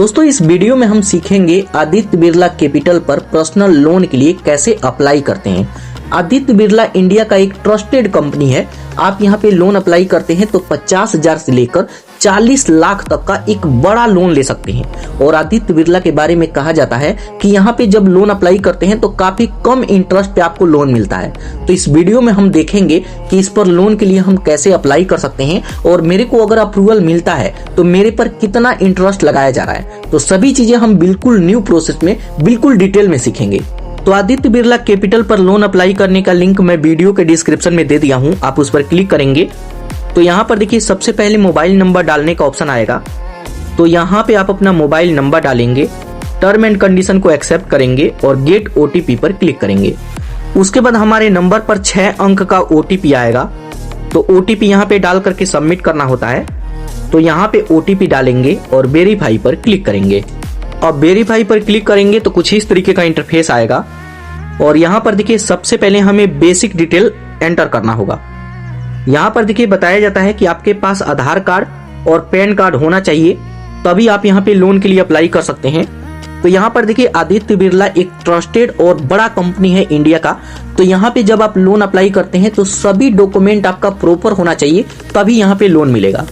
दोस्तों इस वीडियो में हम सीखेंगे आदित्य बिरला कैपिटल पर पर्सनल लोन के लिए कैसे अप्लाई करते हैं। आदित्य बिरला इंडिया का एक ट्रस्टेड कंपनी है। आप यहाँ पे लोन अप्लाई करते हैं तो 50,000 से लेकर 40 लाख तक का एक बड़ा लोन ले सकते हैं। और आदित्य बिरला के बारे में कहा जाता है कि यहाँ पे जब लोन अप्लाई करते हैं तो काफी कम इंटरेस्ट पे आपको लोन मिलता है। तो इस वीडियो में हम देखेंगे कि इस पर लोन के लिए हम कैसे अप्लाई कर सकते हैं और मेरे को अगर अप्रूवल मिलता है तो मेरे पर कितना इंटरेस्ट लगाया जा रहा है। तो सभी चीजें हम बिल्कुल न्यू प्रोसेस में बिल्कुल डिटेल में सीखेंगे। तो आदित्य बिरला कैपिटल पर लोन अप्लाई करने का लिंक मैं वीडियो के डिस्क्रिप्शन में दे दिया हूं, आप उस पर क्लिक करेंगे तो यहाँ पर देखिए सबसे पहले मोबाइल नंबर डालने का ऑप्शन आएगा। तो यहाँ पे आप अपना मोबाइल नंबर डालेंगे, टर्म एंड कंडीशन को एक्सेप्ट करेंगे और गेट ओटीपी पर क्लिक करेंगे। उसके बाद हमारे नंबर पर 6 अंक का ओटीपी आएगा। तो ओटीपी यहाँ पे डाल करके सबमिट करना होता है। तो यहाँ पे ओटीपी डालेंगे और वेरीफाई पर क्लिक करेंगे। अब वेरीफाई पर क्लिक करेंगे तो कुछ इस तरीके का इंटरफेस आएगा और यहाँ पर देखिए सबसे पहले हमें बेसिक डिटेल एंटर करना होगा। यहाँ पर देखिए बताया जाता है कि आपके पास आधार कार्ड और पैन कार्ड होना चाहिए, तभी आप यहाँ पे लोन के लिए अप्लाई कर सकते हैं। तो यहाँ पर देखिए आदित्य बिरला एक ट्रस्टेड और बड़ा कंपनी है इंडिया का। तो यहाँ पे जब आप लोन अप्लाई करते हैं तो सभी डॉक्यूमेंट आपका प्रॉपर होना चाहिए, तभी यहाँ पे लोन मिलेगा।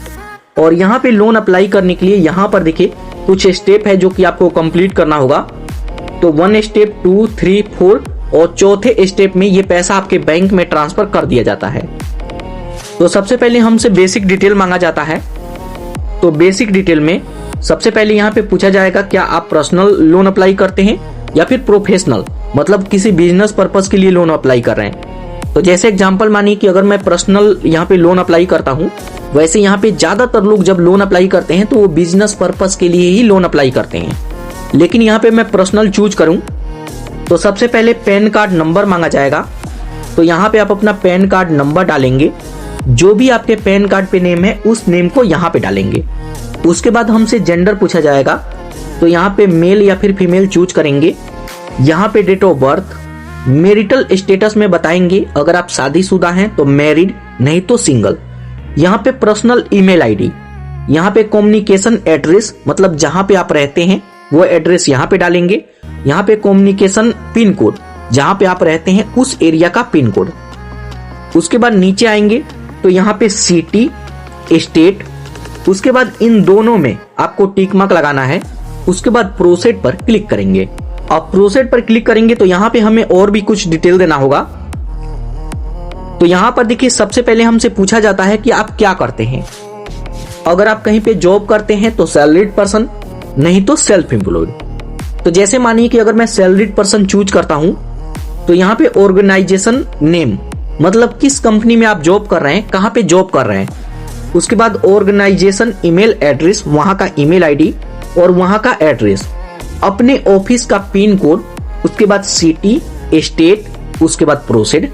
और यहाँ पे लोन अप्लाई करने के लिए यहाँ पर देखिए कुछ स्टेप है जो कि आपको कंप्लीट करना होगा। तो 1 स्टेप 2 3 4 और चौथे स्टेप में ये पैसा आपके बैंक में ट्रांसफर कर दिया जाता है। तो सबसे पहले हमसे बेसिक डिटेल मांगा जाता है। तो बेसिक डिटेल में सबसे पहले यहाँ पे पूछा जाएगा क्या आप पर्सनल लोन अप्लाई करते हैं या फिर प्रोफेशनल, मतलब किसी बिजनेस पर्पस के लिए लोन अप्लाई कर रहे हैं। तो जैसे एग्जांपल मानिए कि अगर मैं पर्सनल यहाँ पे लोन अप्लाई करता हूँ, वैसे यहाँ पे ज्यादातर लोग जब लोन अप्लाई करते हैं तो वो बिजनेस पर्पस के लिए ही लोन अप्लाई करते हैं, लेकिन यहाँ पे मैं पर्सनल चूज करूँ तो सबसे पहले पैन कार्ड नंबर मांगा जाएगा। तो यहाँ पे आप अपना पैन कार्ड नंबर डालेंगे, जो भी आपके पैन कार्ड पे नेम है उस नेम को यहाँ पे डालेंगे। उसके बाद हमसे जेंडर पूछा जाएगा, तो यहाँ पे मेल या फिर फीमेल चूज करेंगे। यहाँ पे date of birth, marital status में बताएंगे, अगर आप शादीशुदा हैं तो मैरिड, नहीं तो सिंगल। यहाँ पे पर्सनल ईमेल आईडी, यहाँ पे कम्युनिकेशन एड्रेस, मतलब जहाँ पे आप रहते हैं वो एड्रेस यहाँ पे डालेंगे। यहाँ पे कम्युनिकेशन पिन कोड, जहाँ पे आप रहते हैं उस एरिया का पिन कोड। उसके बाद नीचे आएंगे तो यहाँ पे सिटी, स्टेट, उसके बाद इन दोनों में आपको टिक मार्क लगाना है। उसके बाद प्रोसीड पर क्लिक करेंगे। अब प्रोसीड पर क्लिक करेंगे तो यहाँ पे हमें और भी कुछ डिटेल देना होगा। तो यहाँ पर देखिए सबसे पहले हमसे पूछा जाता है कि आप क्या करते हैं। अगर आप कहीं पे जॉब करते हैं तो सैलरीड पर्सन, नहीं तो सेल्फ एम्प्लॉयड। तो जैसे मानिए कि अगर मैं सैलरीड पर्सन चूज करता हूं तो यहाँ पे ऑर्गेनाइजेशन नेम, मतलब किस कंपनी में आप जॉब कर रहे हैं, कहाँ पे जॉब कर रहे हैं। उसके बाद ऑर्गेनाइजेशन ईमेल एड्रेस, वहां का ईमेल आईडी और वहां का एड्रेस, अपने ऑफिस का पिन कोड, उसके बाद सिटी, स्टेट, उसके बाद प्रोसीड।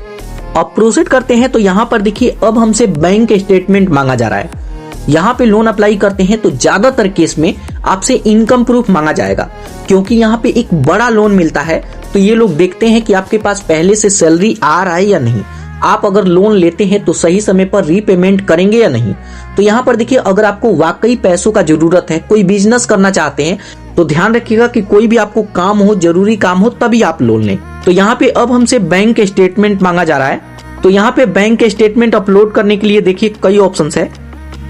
अब प्रोसीड करते हैं तो यहाँ पर देखिए अब हमसे बैंक स्टेटमेंट मांगा जा रहा है। यहाँ पे लोन अप्लाई करते हैं तो ज्यादातर केस में आपसे इनकम प्रूफ मांगा जाएगा, क्योंकि यहाँ पे एक बड़ा लोन मिलता है। तो ये लोग देखते हैं कि आपके पास पहले से सैलरी आ रहा है या नहीं, आप अगर लोन लेते हैं तो सही समय पर रीपेमेंट करेंगे या नहीं। तो यहाँ पर देखिए अगर आपको वाकई पैसों का जरूरत है, कोई बिजनेस करना चाहते हैं, तो ध्यान रखिएगा कि कोई भी आपको काम हो, जरूरी काम हो, तभी आप लोन लें। तो यहाँ पे अब हमसे बैंक स्टेटमेंट मांगा जा रहा है। तो यहाँ पे बैंक स्टेटमेंट अपलोड करने के लिए देखिए कई ऑप्शन है।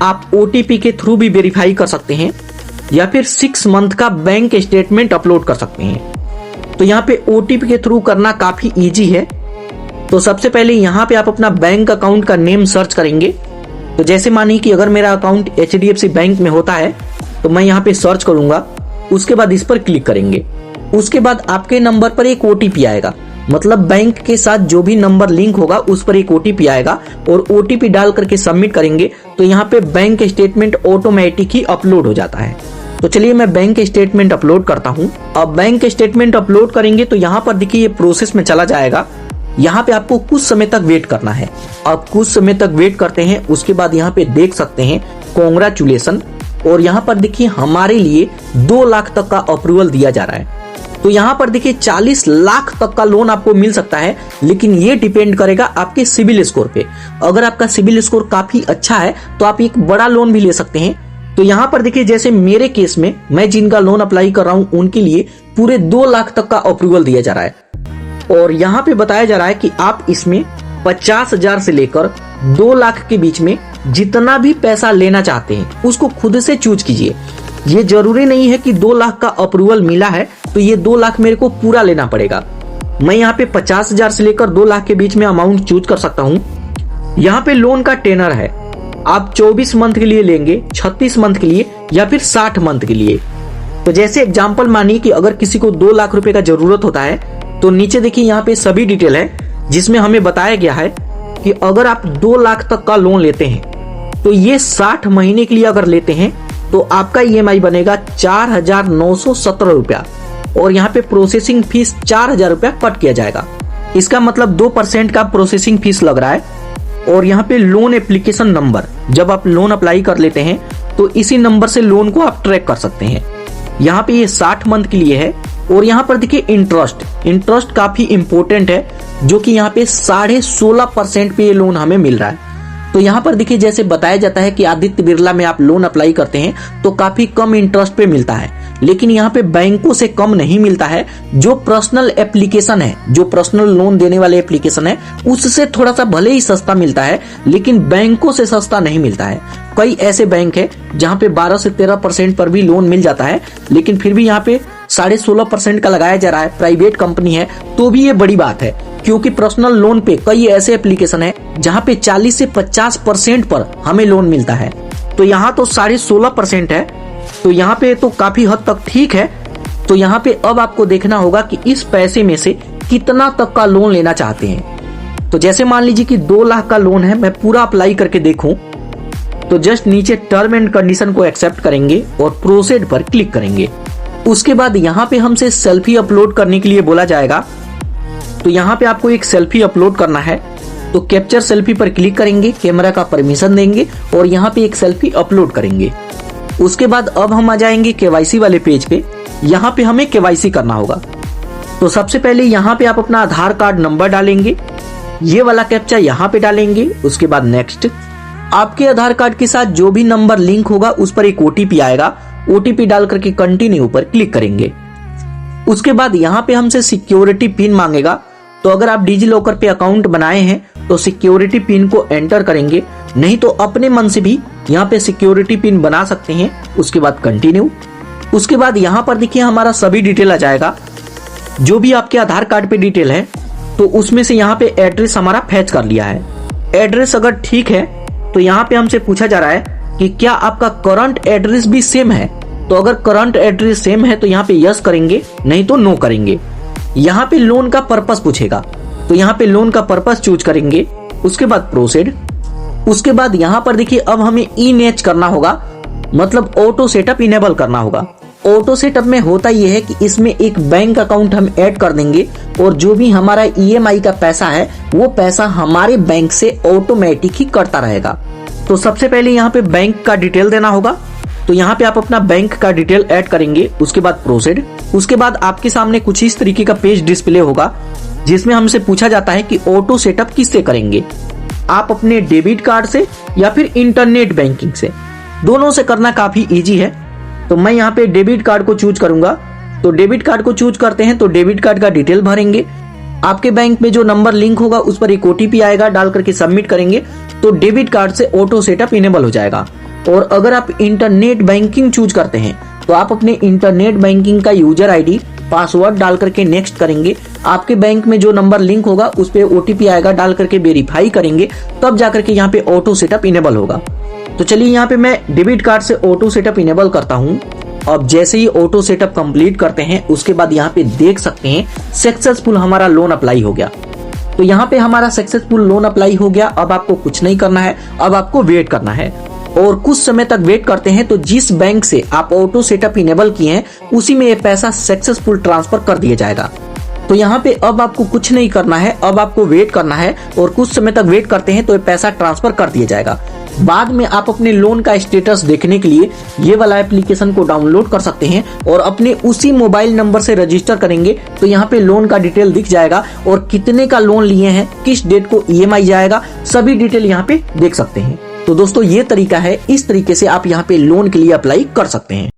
आप ओटीपी के थ्रू भी वेरीफाई कर सकते हैं या फिर 6 मंथ का बैंक स्टेटमेंट अपलोड कर सकते हैं। तो यहाँ पे ओटीपी के थ्रू करना काफी इजी है। तो सबसे पहले यहाँ पे आप अपना बैंक अकाउंट का नेम सर्च करेंगे। तो जैसे मानिए कि अगर मेरा अकाउंट HDFC बैंक में होता है तो मैं यहाँ पे सर्च करूंगा। उसके बाद इस पर क्लिक करेंगे। उसके बाद आपके नंबर पर एक ओटीपी आएगा, मतलब बैंक के साथ जो भी नंबर लिंक होगा उस पर एक ओटीपी आएगा और ओटीपी डाल करके सबमिट करेंगे तो यहाँ पे बैंक स्टेटमेंट ऑटोमेटिक ही अपलोड हो जाता है। तो चलिए मैं बैंक स्टेटमेंट अपलोड करता हूँ। अब बैंक स्टेटमेंट अपलोड करेंगे तो यहाँ पर देखिए ये प्रोसेस में चला जाएगा। यहाँ पे आपको कुछ समय तक वेट करना है। अब कुछ समय तक वेट करते हैं। उसके बाद यहाँ पे देख सकते हैं कॉन्ग्रेचुलेसन, और यहाँ पर देखिए हमारे लिए 2 लाख तक का अप्रूवल दिया जा रहा है। तो यहाँ पर देखिए 40 लाख तक का लोन आपको मिल सकता है, लेकिन ये डिपेंड करेगा आपके सिबिल स्कोर पे। अगर आपका सिबिल स्कोर काफी अच्छा है तो आप एक बड़ा लोन भी ले सकते हैं। तो यहाँ पर देखिए, जैसे मेरे केस में मैं जिनका लोन अप्लाई कर रहा हूँ उनके लिए पूरे 2 लाख तक का अप्रूवल दिया जा रहा है। और यहाँ पे बताया जा रहा है कि आप इसमें 50,000 से लेकर 2 लाख के बीच में जितना भी पैसा लेना चाहते हैं उसको खुद से चूज कीजिए। ये जरूरी नहीं है कि 2 लाख का अप्रूवल मिला है तो ये 2 लाख मेरे को पूरा लेना पड़ेगा। मैं यहाँ पे 50,000 से लेकर 2 लाख के बीच में अमाउंट चूज कर सकता हूँ। यहाँ पे लोन का टेनर है, आप 24 मंथ के लिए लेंगे, 36 मंथ के लिए या फिर 60 मंथ के लिए। तो जैसे एग्जाम्पल मानिए कि अगर किसी को 2 लाख रुपए का जरूरत होता है तो नीचे देखिए यहाँ पे सभी डिटेल है जिसमें हमें बताया गया है कि अगर आप 2 लाख तक का लोन लेते हैं तो ये 60 महीने के लिए अगर लेते हैं तो आपका EMI बनेगा 4,917 रुपया और यहाँ पे प्रोसेसिंग फीस 4,000 रुपया कट किया जाएगा। इसका मतलब 2% का प्रोसेसिंग फीस लग रहा है। और यहाँ पे लोन एप्लीकेशन नंबर, जब आप लोन अप्लाई कर लेते हैं तो इसी नंबर से लोन को आप ट्रैक कर सकते हैं। यहाँ पे ये 60 मंथ के लिए है। और यहाँ पर देखिए इंटरेस्ट काफी इंपॉर्टेंट है, जो कि यहाँ पे 16.5% पे ये लोन हमें मिल रहा है। तो यहाँ पर देखिए, जैसे बताया जाता है कि आदित्य बिरला में आप लोन अप्लाई करते हैं तो काफी कम इंटरेस्ट पे मिलता है, लेकिन यहाँ पे बैंकों से कम नहीं मिलता है। जो पर्सनल एप्लीकेशन है, जो पर्सनल लोन देने वाले एप्लीकेशन है, उससे थोड़ा सा भले ही सस्ता मिलता है लेकिन बैंकों से सस्ता नहीं मिलता है। कई ऐसे बैंक है जहाँ पे 12 से 13% पर भी लोन मिल जाता है, लेकिन फिर भी यहाँ पे 16.5% का लगाया जा रहा है। प्राइवेट कंपनी है तो भी ये बड़ी बात है, क्योंकि पर्सनल लोन पे कई ऐसे एप्लीकेशन है जहाँ पे 40 से 50% पर हमें लोन मिलता है। तो यहाँ तो 16.5% है, तो यहाँ पे तो काफी हद तक ठीक है। तो यहाँ पे अब आपको देखना होगा कि इस पैसे में से कितना तक का लोन लेना चाहते हैं। तो जैसे मान लीजिए कि 2 लाख का लोन है, मैं पूरा अप्लाई करके देखूं तो जस्ट नीचे टर्म एंड कंडीशन को एक्सेप्ट करेंगे और प्रोसीड पर क्लिक करेंगे। उसके बाद यहाँ पे हमसे सेल्फी अपलोड करने के लिए बोला जाएगा। तो यहाँ पे आपको एक सेल्फी अपलोड करना है, तो कैप्चर सेल्फी पर क्लिक करेंगे, कैमरा का परमिशन देंगे और यहाँ पे एक सेल्फी अपलोड करेंगे। उसके बाद अब हम आ जाएंगे KYC वाले पेज पे। यहाँ पे हमें KYC करना होगा। तो सबसे पहले यहाँ पे आप अपना आधार कार्ड नंबर डालेंगे, ये वाला कैप्चा यहाँ पे डालेंगे। उसके बाद नेक्स्ट, आपके आधार कार्ड के साथ जो भी नंबर लिंक होगा उस पर एक OTP आएगा, OTP डाल करके कंटिन्यू पर क्लिक करेंगे। उसके बाद यहाँ पे हमसे सिक्योरिटी पिन मांगेगा। तो अगर आप डिजी लॉकर पे अकाउंट बनाए हैं तो सिक्योरिटी पिन को एंटर करेंगे, नहीं तो अपने मन से भी यहाँ पे सिक्योरिटी पिन बना सकते हैं। उसके बाद कंटिन्यू। उसके बाद यहाँ पर देखिए हमारा सभी डिटेल आ जाएगा, जो भी आपके आधार कार्ड पे डिटेल है। तो उसमें से यहाँ पे एड्रेस हमारा फैच कर लिया है। एड्रेस अगर ठीक है तो यहाँ पे हमसे पूछा जा रहा है कि क्या आपका करंट एड्रेस भी सेम है। तो अगर करंट एड्रेस सेम है तो यहाँ पे यस करेंगे, नहीं तो नो करेंगे। यहाँ पे लोन का पर्पस पूछेगा, तो यहाँ पे लोन का पर्पस चूज करेंगे। उसके बाद प्रोसीड। उसके बाद यहाँ पर देखिए अब हमें ई-नेच करना होगा, मतलब ऑटो सेटअप इनेबल करना होगा। ऑटो सेटअप में होता यह है कि इसमें एक बैंक अकाउंट हम ऐड कर देंगे और जो भी हमारा EMI का पैसा है वो पैसा हमारे बैंक से ऑटोमेटिक ही कटता रहेगा। तो सबसे पहले यहाँ पे बैंक का डिटेल देना होगा। तो यहाँ पे आप अपना बैंक का डिटेल ऐड करेंगे। उसके बाद प्रोसीड। उसके बाद आपके सामने कुछ इस तरीके का पेज डिस्प्ले होगा, जिसमें हमसे पूछा जाता है कि ऑटो सेटअप किससे करेंगे, आप अपने डेबिट कार्ड से या फिर इंटरनेट बैंकिंग से। दोनों से करना काफी इजी है। तो मैं यहाँ पे डेबिट कार्ड को चूज करूंगा। तो डेबिट कार्ड को चूज करते हैं तो डेबिट कार्ड का डिटेल भरेंगे। आपके बैंक में जो नंबर लिंक होगा उस पर एक OTP आएगा, डाल करके सबमिट करेंगे तो डेबिट कार्ड से ऑटो सेटअप इनेबल हो जाएगा। और अगर आप इंटरनेट बैंकिंग चूज करते हैं तो आप अपने इंटरनेट बैंकिंग का यूजर ID पासवर्ड डाल करके नेक्स्ट करेंगे। आपके बैंक में जो नंबर लिंक होगा उस पे OTP आएगा, डाल करके वेरीफाई करेंगे, तब जाकर के यहाँ पे ऑटो सेटअप इनेबल होगा। तो चलिए यहाँ पे मैं डेबिट कार्ड से ऑटो सेटअप इनेबल करता हूँ। अब जैसे ही ऑटो सेटअप कंप्लीट करते हैं उसके बाद यहाँ पे देख सकते हैं सक्सेसफुल हमारा लोन अप्लाई हो गया। तो यहाँ पे हमारा सक्सेसफुल लोन अप्लाई हो गया। अब आपको कुछ नहीं करना है, अब आपको वेट करना है और कुछ समय तक वेट करते हैं तो जिस बैंक से आप ऑटो सेटअप इनेबल किए हैं उसी में ये पैसा सक्सेसफुल ट्रांसफर कर दिया जाएगा। तो यहाँ पे अब आपको कुछ नहीं करना है, अब आपको वेट करना है और कुछ समय तक वेट करते हैं तो ये पैसा ट्रांसफर कर दिया जाएगा। बाद में आप अपने लोन का स्टेटस देखने के लिए ये वाला एप्लीकेशन को डाउनलोड कर सकते हैं और अपने उसी मोबाइल नंबर से रजिस्टर करेंगे तो यहाँ पे लोन का डिटेल दिख जाएगा और कितने का लोन लिए हैं, किस डेट को EMI जाएगा, सभी डिटेल यहाँ पे देख सकते हैं। तो दोस्तों ये तरीका है, इस तरीके से आप यहाँ पे लोन के लिए अप्लाई कर सकते हैं।